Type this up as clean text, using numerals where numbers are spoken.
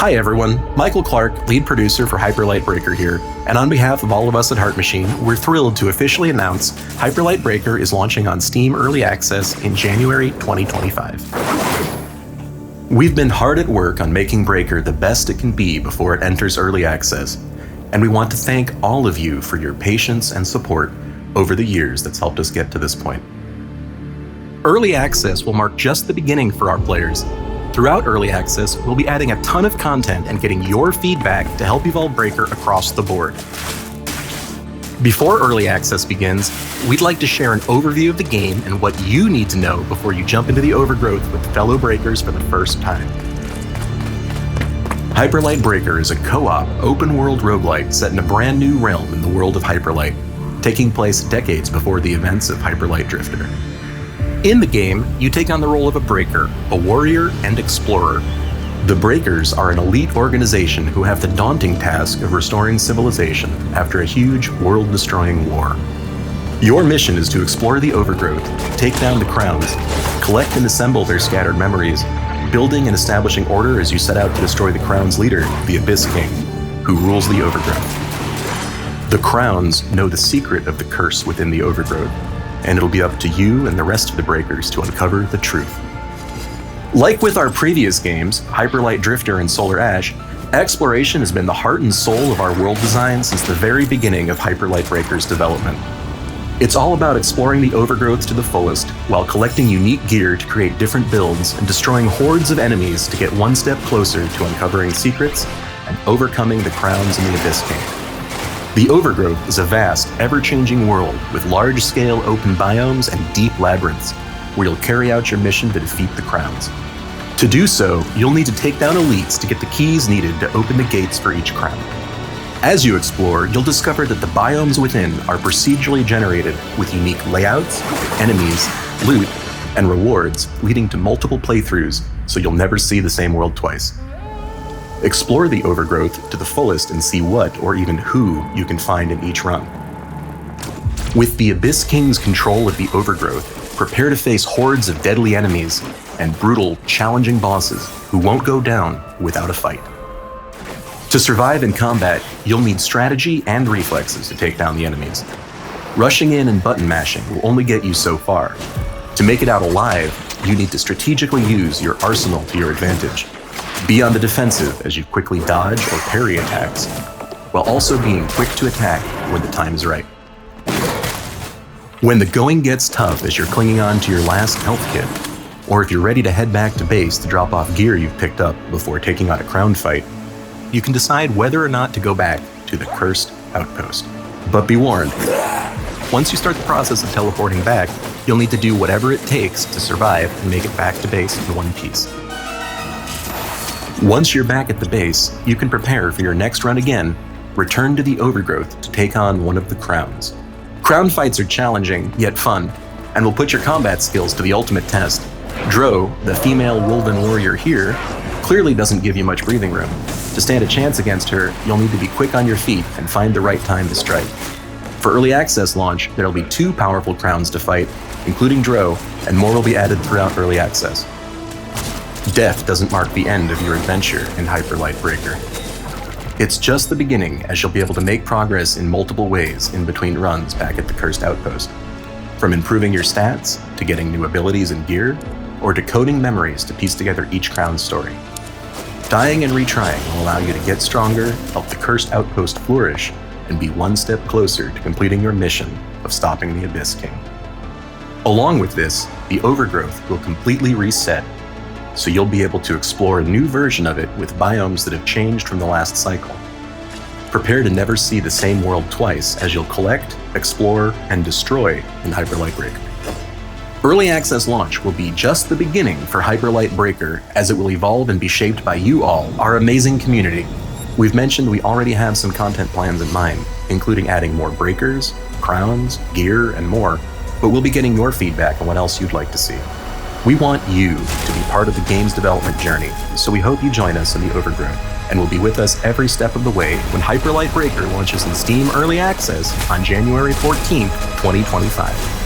Hi everyone, Michael Clark, lead producer for Hyperlight Breaker here, and on behalf of all of us at Heart Machine, we're thrilled to officially announce Hyperlight Breaker is launching on Steam Early Access in January 2025. We've been hard at work on making Breaker the best it can be before it enters Early Access, and we want to thank all of you for your patience and support over the years that's helped us get to this point. Early Access will mark just the beginning for our players. Throughout Early Access, we'll be adding a ton of content and getting your feedback to help evolve Breaker across the board. Before Early Access begins, we'd like to share an overview of the game and what you need to know before you jump into the overgrowth with fellow Breakers for the first time. Hyperlight Breaker is a co-op, open-world roguelite set in a brand new realm in the world of Hyperlight, taking place decades before the events of Hyperlight Drifter. In the game, you take on the role of a Breaker, a warrior, and explorer. The Breakers are an elite organization who have the daunting task of restoring civilization after a huge, world-destroying war. Your mission is to explore the overgrowth, take down the crowns, collect and assemble their scattered memories, building and establishing order as you set out to destroy the crown's leader, the Abyss King, who rules the overgrowth. The crowns know the secret of the curse within the overgrowth, and it'll be up to you and the rest of the Breakers to uncover the truth. Like with our previous games, Hyperlight Drifter and Solar Ash, exploration has been the heart and soul of our world design since the very beginning of Hyperlight Breaker's development. It's all about exploring the overgrowth to the fullest, while collecting unique gear to create different builds and destroying hordes of enemies to get one step closer to uncovering secrets and overcoming the crowns and the Abyss King. The Overgrowth is a vast, ever-changing world with large-scale open biomes and deep labyrinths, where you'll carry out your mission to defeat the crowns. To do so, you'll need to take down elites to get the keys needed to open the gates for each crown. As you explore, you'll discover that the biomes within are procedurally generated with unique layouts, enemies, loot, and rewards, leading to multiple playthroughs, so you'll never see the same world twice. Explore the overgrowth to the fullest and see what, or even who, you can find in each run. With the Abyss King's control of the overgrowth, prepare to face hordes of deadly enemies and brutal, challenging bosses who won't go down without a fight. To survive in combat, you'll need strategy and reflexes to take down the enemies. Rushing in and button mashing will only get you so far. To make it out alive, you need to strategically use your arsenal to your advantage. Be on the defensive as you quickly dodge or parry attacks, while also being quick to attack when the time is right. When the going gets tough as you're clinging on to your last health kit, or if you're ready to head back to base to drop off gear you've picked up before taking on a crown fight, you can decide whether or not to go back to the cursed outpost. But be warned, once you start the process of teleporting back, you'll need to do whatever it takes to survive and make it back to base in one piece. Once you're back at the base, you can prepare for your next run again, return to the overgrowth to take on one of the crowns. Crown fights are challenging, yet fun, and will put your combat skills to the ultimate test. Dro, the female Wolven warrior here, clearly doesn't give you much breathing room. To stand a chance against her, you'll need to be quick on your feet and find the right time to strike. For Early Access launch, there'll be 2 powerful crowns to fight, including Dro, and more will be added throughout Early Access. Death doesn't mark the end of your adventure in Hyperlight Breaker. It's just the beginning, as you'll be able to make progress in multiple ways in between runs back at the Cursed Outpost. From improving your stats, to getting new abilities and gear, or decoding memories to piece together each crown's story. Dying and retrying will allow you to get stronger, help the Cursed Outpost flourish, and be one step closer to completing your mission of stopping the Abyss King. Along with this, the Overgrowth will completely reset, so you'll be able to explore a new version of it with biomes that have changed from the last cycle. Prepare to never see the same world twice as you'll collect, explore, and destroy in Hyperlight Breaker. Early Access launch will be just the beginning for Hyperlight Breaker, as it will evolve and be shaped by you all, our amazing community. We've mentioned we already have some content plans in mind, including adding more breakers, crowns, gear, and more, but we'll be getting your feedback on what else you'd like to see. We want you to be part of the game's development journey, so we hope you join us in the Overgrowth, and will be with us every step of the way when Hyperlight Breaker launches in Steam Early Access on January 14th, 2025.